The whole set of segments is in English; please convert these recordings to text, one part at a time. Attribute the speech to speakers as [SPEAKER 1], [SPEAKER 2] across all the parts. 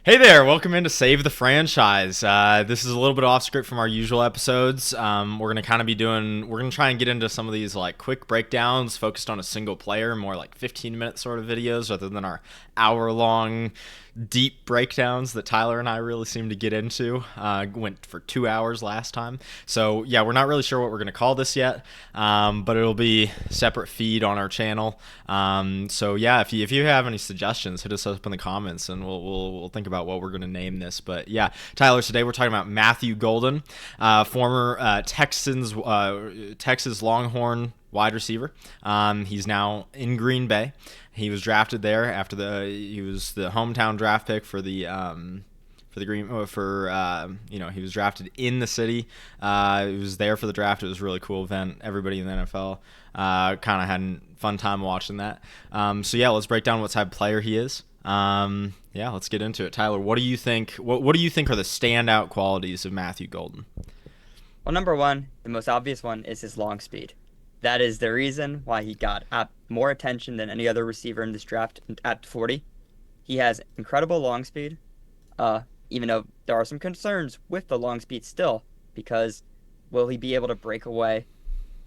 [SPEAKER 1] Hey there, welcome in to Save the Franchise. This is a little bit off script from our usual episodes. We're gonna try and get into some of these like quick breakdowns focused on a single player, more like 15-minute sort of videos rather than our hour-long deep breakdowns that Tyler and I really seem to get into. Went for 2 hours last time. So yeah, we're not really sure what we're gonna call this yet, but it'll be separate feed on our channel. So yeah, if you have any suggestions, hit us up in the comments and we'll think about what we're gonna name this. But yeah, Tyler, today we're talking about Matthew Golden, former Texas Longhorn wide receiver. He's now in Green Bay. He was drafted there after he was the hometown draft pick for the he was drafted in the city. He was there for the draft. It was a really cool event. Everybody in the NFL kind of had a fun time watching that. So yeah, let's break down what type of player he is. Yeah, let's get into it. Tyler, what do you think? What do you think are the standout qualities of Matthew Golden?
[SPEAKER 2] Well, number one, the most obvious one is his long speed. That is the reason why he got more attention than any other receiver in this draft at 40. He has incredible long speed, even though there are some concerns with the long speed still, because will he be able to break away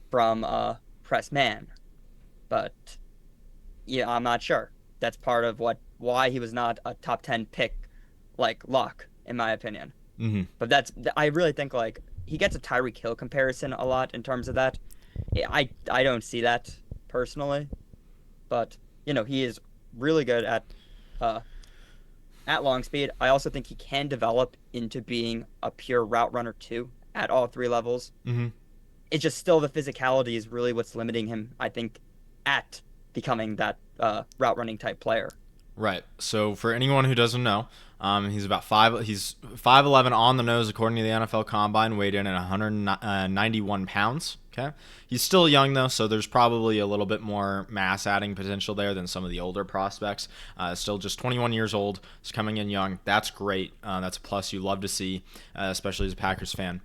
[SPEAKER 2] from press man? But yeah, I'm not sure. That's part of why he was not a top 10 pick like Luck, in my opinion.
[SPEAKER 1] Mm-hmm.
[SPEAKER 2] But I really think like he gets a Tyreek Hill comparison a lot in terms of that. I don't see that personally, but he is really good uh at long speed. I also think he can develop into being a pure route runner too at all three levels.
[SPEAKER 1] Mm-hmm.
[SPEAKER 2] It's just still the physicality is really what's limiting him, I think, at becoming that route running type player.
[SPEAKER 1] Right. So for anyone who doesn't know, he's about five. He's 5'11" on the nose according to the NFL Combine. Weighed in at 191 pounds. Okay. He's still young though, so there's probably a little bit more mass adding potential there than some of the older prospects. Still just 21 years old. He's coming in young. That's great. That's a plus you love to see, especially as a Packers fan.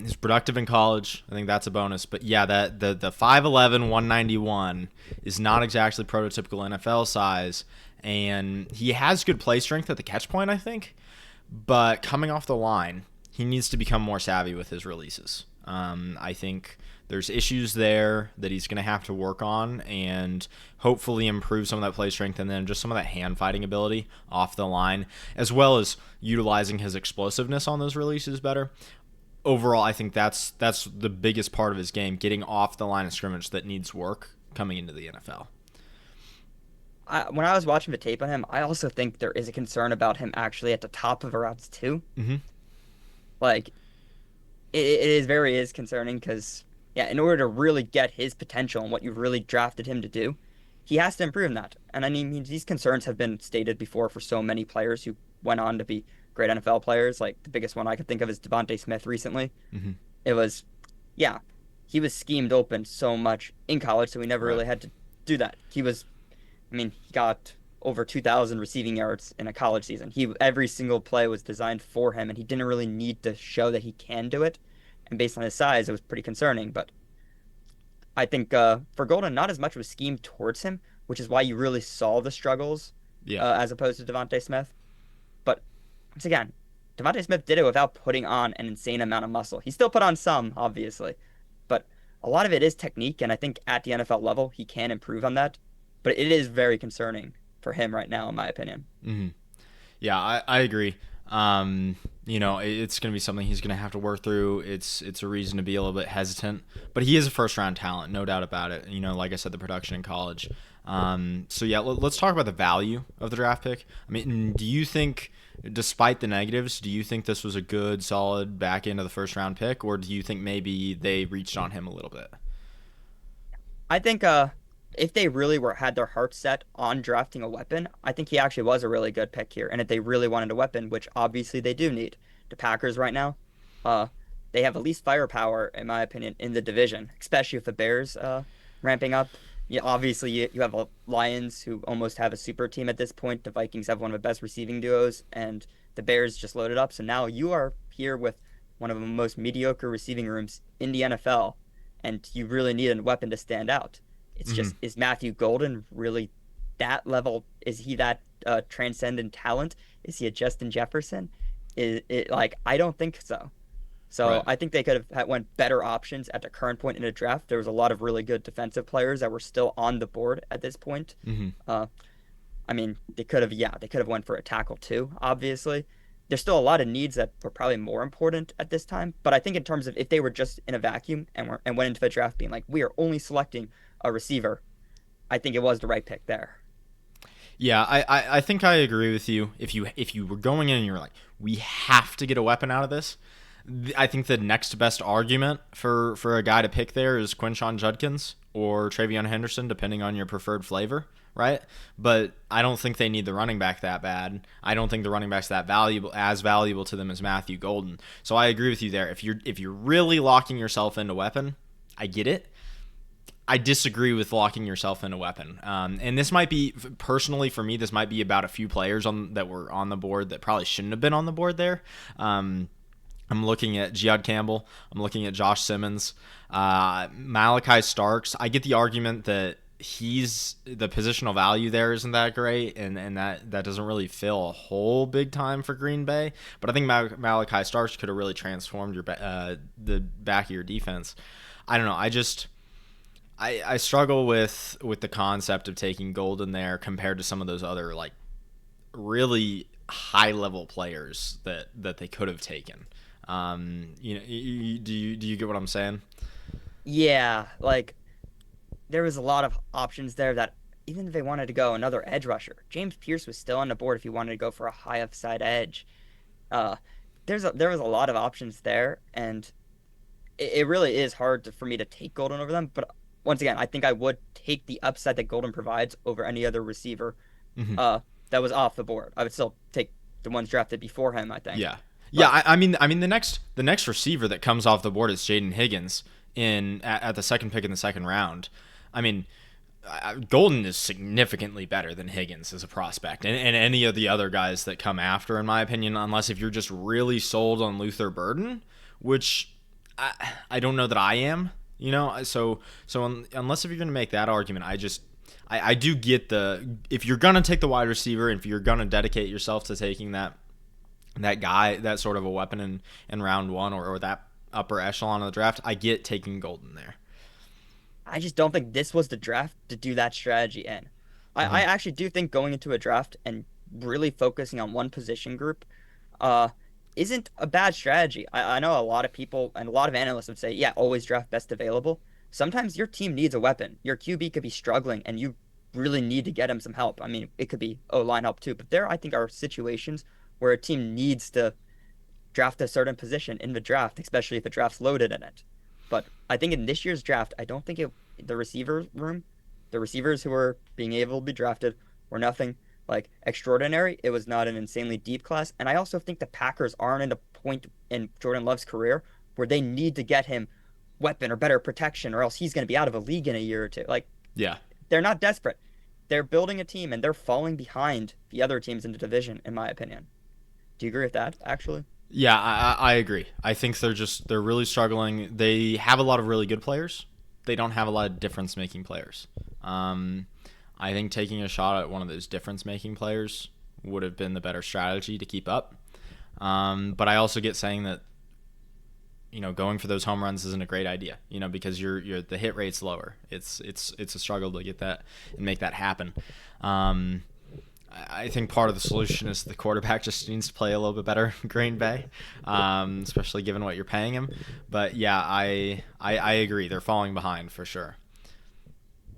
[SPEAKER 1] He's productive in college. I think that's a bonus. But yeah, the 5'11", 191 is not exactly prototypical NFL size. And he has good play strength at the catch point, I think. But coming off the line, he needs to become more savvy with his releases. I think there's issues there that he's going to have to work on and hopefully improve some of that play strength and then just some of that hand fighting ability off the line, as well as utilizing his explosiveness on those releases better. Overall, I think that's the biggest part of his game, getting off the line of scrimmage that needs work coming into the NFL.
[SPEAKER 2] When I was watching the tape on him, I also think there is a concern about him actually at the top of the routes too.
[SPEAKER 1] Mm-hmm.
[SPEAKER 2] Like is concerning because yeah, in order to really get his potential and what you've really drafted him to do, he has to improve in that. And I mean, these concerns have been stated before for so many players who went on to be great NFL players. Like the biggest one I could think of is Devontae Smith recently.
[SPEAKER 1] Mm-hmm.
[SPEAKER 2] It was, yeah, he was schemed open so much in college, so he never
[SPEAKER 1] Right.
[SPEAKER 2] really had to do that. He got over 2,000 receiving yards in a college season. Every single play was designed for him, and he didn't really need to show that he can do it. And based on his size, it was pretty concerning. But I think for Golden, not as much was schemed towards him, which is why you really saw the struggles
[SPEAKER 1] Yeah.
[SPEAKER 2] as opposed to Devontae Smith. But once again, Devontae Smith did it without putting on an insane amount of muscle. He still put on some, obviously, but a lot of it is technique, and I think at the NFL level, he can improve on that. But it is very concerning for him right now, in my opinion.
[SPEAKER 1] Mm-hmm. Yeah, I agree. It's going to be something he's going to have to work through. It's a reason to be a little bit hesitant, but he is a first round talent, no doubt about it. Like I said, the production in college. So yeah, let's talk about the value of the draft pick. I mean, do you think, despite the negatives, do you think this was a good, solid back end of the first round pick, or do you think maybe they reached on him a little bit?
[SPEAKER 2] I think if they really had their hearts set on drafting a weapon, I think he actually was a really good pick here. And if they really wanted a weapon, which obviously they do need, the Packers right now, uh, they have the least firepower, in my opinion, in the division, especially with the Bears ramping up. Yeah, obviously you have Lions who almost have a super team at this point. The Vikings have one of the best receiving duos, and the Bears just loaded up. So now you are here with one of the most mediocre receiving rooms in the NFL, and you really need a weapon to stand out. It's
[SPEAKER 1] Mm-hmm.
[SPEAKER 2] just, is Matthew Golden really that level? Is he that transcendent talent? Is he a Justin Jefferson? Is it like I don't think so. So
[SPEAKER 1] Right.
[SPEAKER 2] I think they could have went better options at the current point in the draft. There was a lot of really good defensive players that were still on the board at this point.
[SPEAKER 1] Hmm.
[SPEAKER 2] Uh, I mean, they could have went for a tackle too, obviously. There's still a lot of needs that were probably more important at this time, but I think in terms of if they were just in a vacuum and went into the draft being like, we are only selecting a receiver, I think it was the right pick there.
[SPEAKER 1] Yeah, I think I agree with you. If you were going in and you're like, we have to get a weapon out of this, I think the next best argument for a guy to pick there is Quinshon Judkins or Travion Henderson, depending on your preferred flavor, right? But I don't think they need the running back that bad. I don't think the running back's that valuable to them as Matthew Golden. So I agree with you there. If you're really locking yourself into weapon, I get it. I disagree with locking yourself in a weapon. And this might be, personally for me, this might be about a few players that were on the board that probably shouldn't have been on the board there. I'm looking at Giad Campbell. I'm looking at Josh Simmons. Malachi Starks. I get the argument that he's the positional value there isn't that great, and that doesn't really fill a whole big time for Green Bay. But I think Malachi Starks could have really transformed the back of your defense. I don't know. I struggle with the concept of taking Golden there compared to some of those other like really high level players that they could have taken. Do you get what I'm saying?
[SPEAKER 2] Yeah, like there was a lot of options there that even if they wanted to go another edge rusher, James Pierce was still on the board if you wanted to go for a high upside edge. Uh, there was a lot of options there, and it really is hard for me to take Golden over them. But once again, I think I would take the upside that Golden provides over any other receiver
[SPEAKER 1] Hmm.
[SPEAKER 2] uh, that was off the board. I would still take the ones drafted before him, I think.
[SPEAKER 1] Yeah, yeah.
[SPEAKER 2] But
[SPEAKER 1] I mean, the next receiver that comes off the board is Jayden Higgins at the second pick in the second round. I mean, Golden is significantly better than Higgins as a prospect, and any of the other guys that come after, in my opinion, unless if you're just really sold on Luther Burden, which I don't know that I am. Unless if you're going to make that argument, I do get if you're going to take the wide receiver, and if you're going to dedicate yourself to taking that guy, that sort of a weapon in round one or that upper echelon of the draft, I get taking Golden there.
[SPEAKER 2] I just don't think this was the draft to do that strategy in. I
[SPEAKER 1] Hmm.
[SPEAKER 2] actually do think going into a draft and really focusing on one position group uh, isn't a bad strategy. I know a lot of people and a lot of analysts would say, yeah, always draft best available. Sometimes your team needs a weapon. Your QB could be struggling and you really need to get him some help. I mean, it could be line help too, but there I think are situations where a team needs to draft a certain position in the draft, especially if the draft's loaded in it. But I think in this year's draft, I don't think the receiver room, the receivers who were being able to be drafted were nothing like extraordinary. It was not an insanely deep class. And I also think the Packers aren't in a point in Jordan Love's career where they need to get him weapon or better protection or else he's going to be out of a league in a year or two. Like
[SPEAKER 1] Yeah.
[SPEAKER 2] they're not desperate. They're building a team and they're falling behind the other teams in the division, in my opinion. Do you agree with that, actually?
[SPEAKER 1] Yeah, I agree. I think they're really struggling. They have a lot of really good players. They don't have a lot of difference making players. Um, I think taking a shot at one of those difference making players would have been the better strategy to keep up. But I also get saying that going for those home runs isn't a great idea. Because the hit rate's lower. It's a struggle to get that and make that happen. I think part of the solution is the quarterback just needs to play a little bit better in Green Bay, especially given what you're paying him. But yeah, I agree. They're falling behind for sure.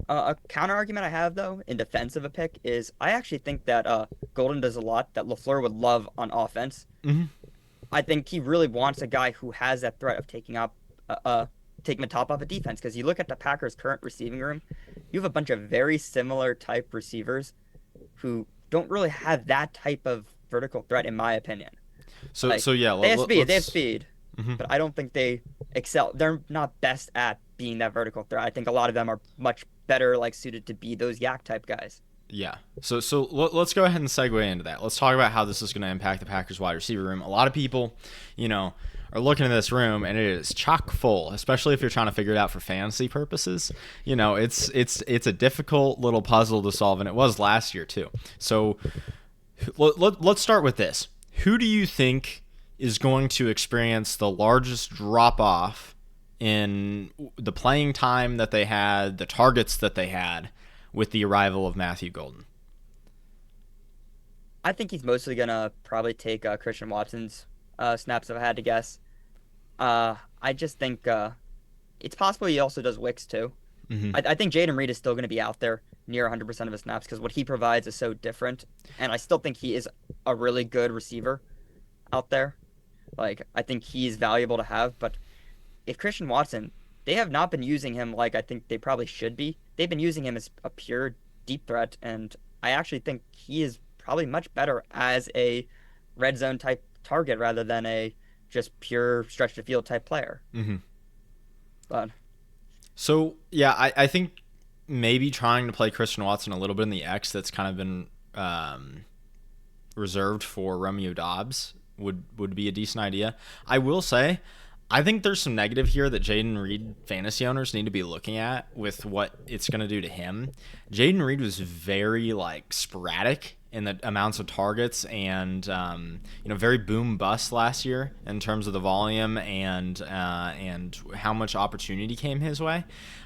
[SPEAKER 2] A counter argument I have though in defense of a pick is I actually think that Golden does a lot that LaFleur would love on offense.
[SPEAKER 1] Hmm.
[SPEAKER 2] I think he really wants a guy who has that threat of taking the top off a defense because you look at the Packers' current receiving room, you have a bunch of very similar type receivers who don't really have that type of vertical threat in my opinion.
[SPEAKER 1] So
[SPEAKER 2] Like
[SPEAKER 1] so yeah,
[SPEAKER 2] they have
[SPEAKER 1] let's.
[SPEAKER 2] speed,
[SPEAKER 1] Mhm.
[SPEAKER 2] but I don't think they excel. They're not best at being that vertical threat. I think a lot of them are much better like suited to be those yak type guys.
[SPEAKER 1] Yeah. Let's go ahead and segue into that. Let's talk about how this is going to impact the Packers wide receiver room. A lot of people, are looking at this room and it is chock full, especially if you're trying to figure it out for fantasy purposes. It's a difficult little puzzle to solve, and it was last year too. So Let's start with this. Who do you think is going to experience the largest drop off in the playing time that they had, the targets that they had with the arrival of Matthew Golden?
[SPEAKER 2] I think he's mostly gonna probably take Christian Watson's snaps if I had to guess. I just think it's possible he also does Wicks too.
[SPEAKER 1] Mm-hmm.
[SPEAKER 2] I think Jayden Reed is still going to be out there near 100% of his snaps because what he provides is so different. And I still think he is a really good receiver out there. Like, I think he's valuable to have. But if Christian Watson, they have not been using him like I think they probably should be. They've been using him as a pure deep threat. And I actually think he is probably much better as a red zone type target rather than a just pure stretch the field type player.
[SPEAKER 1] Mm-hmm.
[SPEAKER 2] But
[SPEAKER 1] So yeah, I think maybe trying to play Christian Watson a little bit in the X that's kind of been reserved for Romeo Doubs would be a decent idea. I will say, I think there's some negative here that Jayden Reed fantasy owners need to be looking at with what it's going to do to him. Jayden Reed was very like sporadic in the amounts of targets and very boom bust last year in terms of the volume and how much opportunity came his way.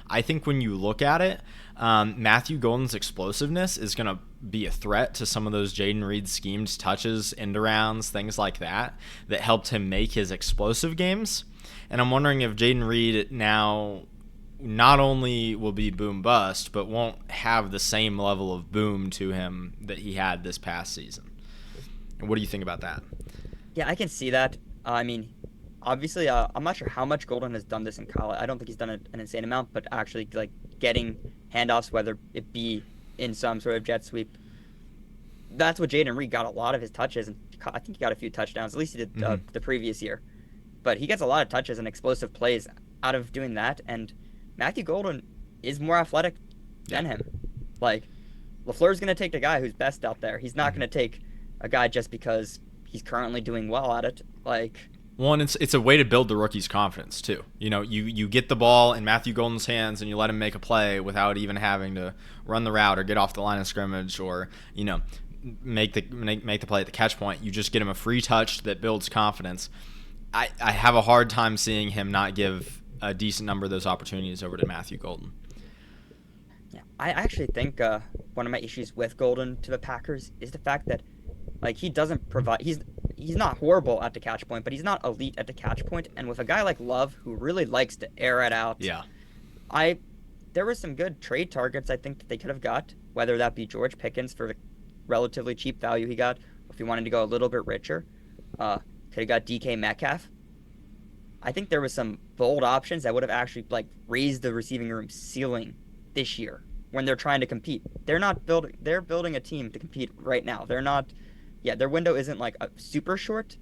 [SPEAKER 1] I think when you look at it, Matthew Golden's explosiveness is going to be a threat to some of those Jayden Reed schemed touches, end arounds, things like that helped him make his explosive games. And I'm wondering if Jayden Reed now not only will be boom bust, but won't have the same level of boom to him that he had this past season. What do you think about that?
[SPEAKER 2] yeah, I can see that. I mean, obviously, I'm not sure how much Golden has done this in college. I don't think he's done an insane amount, but actually, like getting handoffs, whether it be in some sort of jet sweep, that's what Jayden Reed got a lot of his touches, and I think he got a few touchdowns. At least he did the previous year, but he gets a lot of touches and explosive plays out of doing that. And Matthew Golden is more athletic than him. Like LaFleur's going to take the guy who's best out there. He's not going to take a guy just because he's currently doing well at it. Like,
[SPEAKER 1] well, and it's a way to build the rookie's confidence too. You get the ball in Matthew Golden's hands and you let him make a play without even having to run the route or get off the line of scrimmage or make the play at the catch point. You just get him a free touch that builds confidence. I have a hard time seeing him not give a decent number of those opportunities over to Matthew Golden.
[SPEAKER 2] yeah, I actually think one of my issues with Golden to the Packers is the fact that like he doesn't provide. He's not horrible at the catch point, but he's not elite at the catch point. And with a guy like Love who really likes to air it out,
[SPEAKER 1] Yeah.
[SPEAKER 2] There were some good trade targets I think that they could have got, whether that be George Pickens for the relatively cheap value he got, or if he wanted to go a little bit richer, could have got DK Metcalf. I think there was some bold options that would have actually like raised the receiving room ceiling this year when they're trying to compete. They're building a team to compete right now. They're not. Yeah, their window isn't like a super short,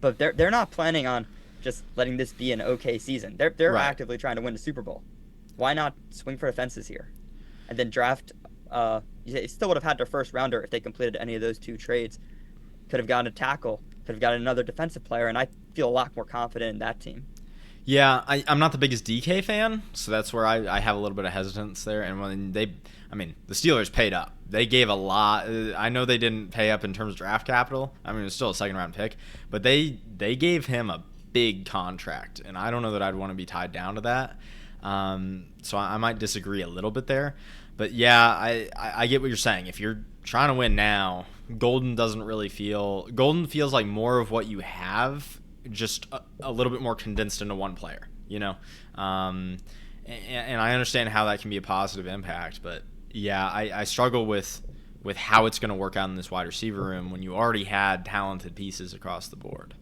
[SPEAKER 2] but they're not planning on just letting this be an okay season. They're
[SPEAKER 1] Right.
[SPEAKER 2] actively trying to win the Super Bowl. Why not swing for the fences here, and then draft? They still would have had their first rounder if they completed any of those two trades. Could have gotten a tackle. Could have gotten another defensive player, and I feel a lot more confident in that team.
[SPEAKER 1] Yeah, I'm not the biggest DK fan, so that's where I have a little bit of hesitance there. And when the Steelers paid up. They gave a lot. I know they didn't pay up in terms of draft capital. I mean, it was still a second round pick, but they gave him a big contract, and I don't know that I'd want to be tied down to that. So I might disagree a little bit there. But yeah, I get what you're saying. If you're trying to win now, Golden feels like more of what you have, just a little bit more condensed into one player, and I understand how that can be a positive impact, but yeah, I struggle with how it's going to work out in this wide receiver room when you already had talented pieces across the board.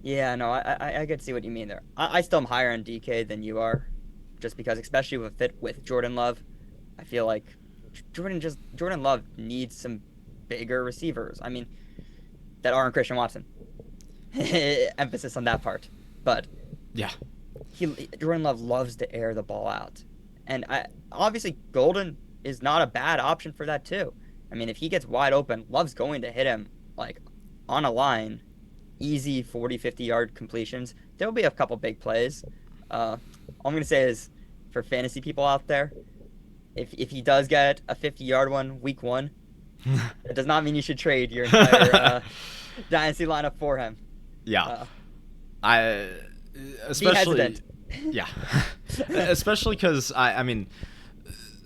[SPEAKER 2] Yeah, no, I could see what you mean there. I still am higher on DK than you are, just because, especially with fit with Jordan Love, I feel like Jordan Love needs some bigger receivers. I mean, that aren't Christian Watson. Emphasis on that part, but
[SPEAKER 1] Yeah.
[SPEAKER 2] Jordan Love loves to air the ball out, and obviously Golden is not a bad option for that too. I mean, if he gets wide open, Love's going to hit him like on a line, easy 40, 50-yard completions. There'll be a couple big plays. All I'm going to say is for fantasy people out there, if he does get a 50-yard one week one, It does not mean you should trade your entire dynasty lineup for him.
[SPEAKER 1] Yeah,
[SPEAKER 2] Uh,
[SPEAKER 1] I
[SPEAKER 2] be
[SPEAKER 1] especially
[SPEAKER 2] hesitant.
[SPEAKER 1] yeah, especially because I mean,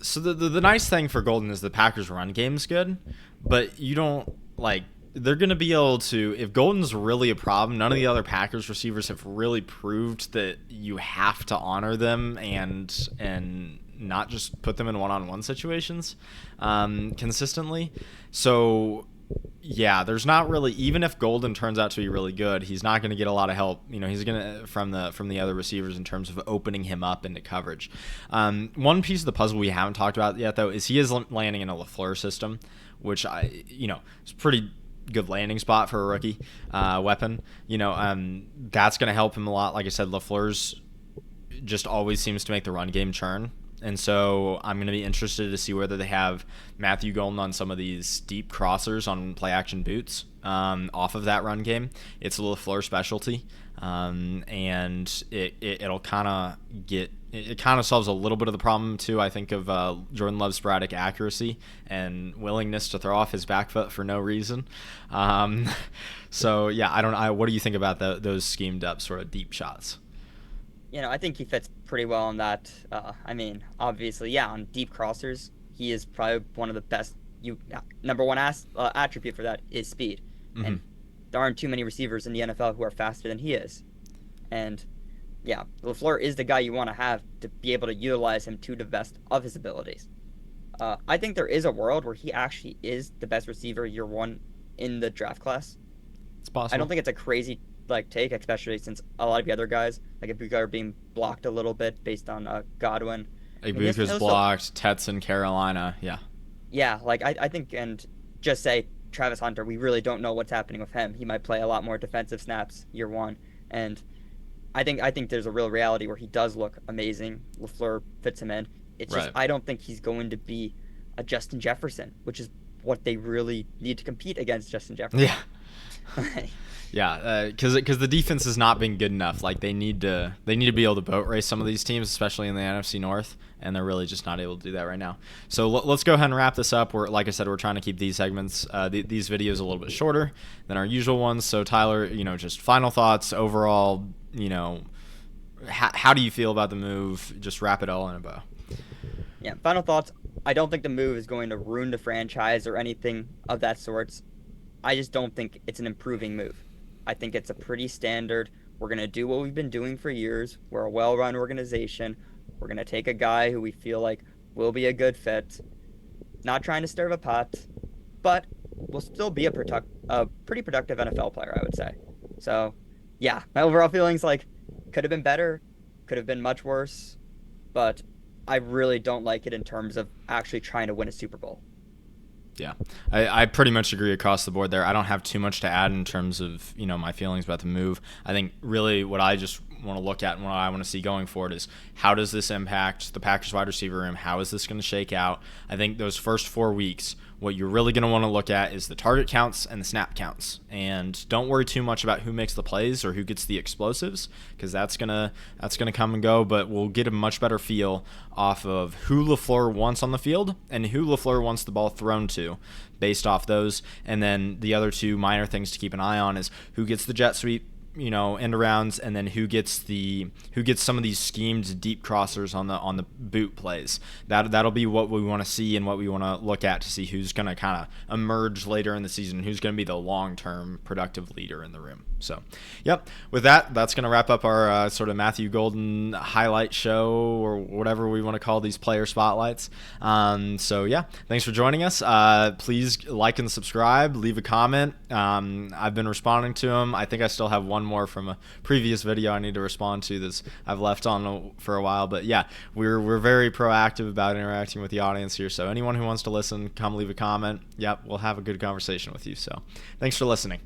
[SPEAKER 1] so the nice thing for Golden is the Packers' run game's good, but you don't like they're gonna be able to if Golden's really a problem. None of the other Packers receivers have really proved that you have to honor them and not just put them in one-on-one situations consistently. So yeah, there's not really even if Golden turns out to be really good, he's not going to get a lot of help. He's going to from the other receivers in terms of opening him up into coverage. One piece of the puzzle we haven't talked about yet though is he is landing in a LaFleur system, which is pretty good landing spot for a rookie weapon. That's going to help him a lot. Like I said, LaFleur's just always seems to make the run game churn. And so I'm going to be interested to see whether they have Matthew Golden on some of these deep crossers on play action boots off of that run game. It's a LaFleur specialty, and it'll kind of it kind of solves a little bit of the problem too. I think of Jordan Love's sporadic accuracy and willingness to throw off his back foot for no reason. So yeah, what do you think about those schemed up sort of deep shots?
[SPEAKER 2] I think he fits pretty well on that. I mean, obviously, yeah, on deep crossers, he is probably one of the best. Number one attribute for that is speed, and there aren't too many receivers in the NFL who are faster than he is. And yeah, LaFleur is the guy you want to have to be able to utilize him to the best of his abilities. I think there is a world where he actually is the best receiver year one in the draft class.
[SPEAKER 1] It's possible.
[SPEAKER 2] I don't think it's a crazy take, especially since a lot of the other guys like Ibuka are being blocked a little bit based on Godwin.
[SPEAKER 1] Ibuka's blocked. Tetz in Carolina.
[SPEAKER 2] Yeah, I think, and just say Travis Hunter, we really don't know what's happening with him. He might play a lot more defensive snaps year one, and I think there's a real reality where he does look amazing. LaFleur fits him in. It's just I don't think he's going to be a Justin Jefferson, which is what they really need to compete against Justin Jefferson.
[SPEAKER 1] Yeah. Yeah, because the defense has not been good enough. Like they need to be able to boat race some of these teams, especially in the NFC North, and they're really just not able to do that right now. So let's go ahead and wrap this up. Like I said, we're trying to keep these segments, these videos a little bit shorter than our usual ones. So Tyler, just final thoughts overall. How do you feel about the move? Just wrap it all in a bow.
[SPEAKER 2] Yeah, final thoughts. I don't think the move is going to ruin the franchise or anything of that sort. I just don't think it's an improving move. I think it's a pretty standard. We're going to do what we've been doing for years. We're a well-run organization. We're going to take a guy who we feel like will be a good fit. Not trying to stir the pot, but will still be a pretty productive NFL player, I would say. So, yeah, my overall feelings could have been better, could have been much worse, but I really don't like it in terms of actually trying to win a Super Bowl.
[SPEAKER 1] Yeah, I pretty much agree across the board there. I don't have too much to add in terms of my feelings about the move. I think really what I just want to look at and what I want to see going forward is how does this impact the Packers wide receiver room? How is this going to shake out? I think those first 4 weeks, what you're really going to want to look at is the target counts and the snap counts. And don't worry too much about who makes the plays or who gets the explosives, because that's gonna come and go. But we'll get a much better feel off of who LaFleur wants on the field and who LaFleur wants the ball thrown to based off those. And then the other two minor things to keep an eye on is who gets the jet sweep, end arounds, and then who gets some of these schemed deep crossers on the boot plays. That'll be what we want to see and what we want to look at to see who's going to kind of emerge later in the season, who's going to be the long-term productive leader in the room. So, yep. With that, that's going to wrap up our sort of Matthew Golden highlight show or whatever we want to call these player spotlights. So yeah, thanks for joining us. Please like and subscribe. Leave a comment. I've been responding to them. I think I still have one more from a previous video I need to respond to that's I've left on for a while. But yeah, we're very proactive about interacting with the audience here. So anyone who wants to listen, come leave a comment. Yep, we'll have a good conversation with you. So thanks for listening.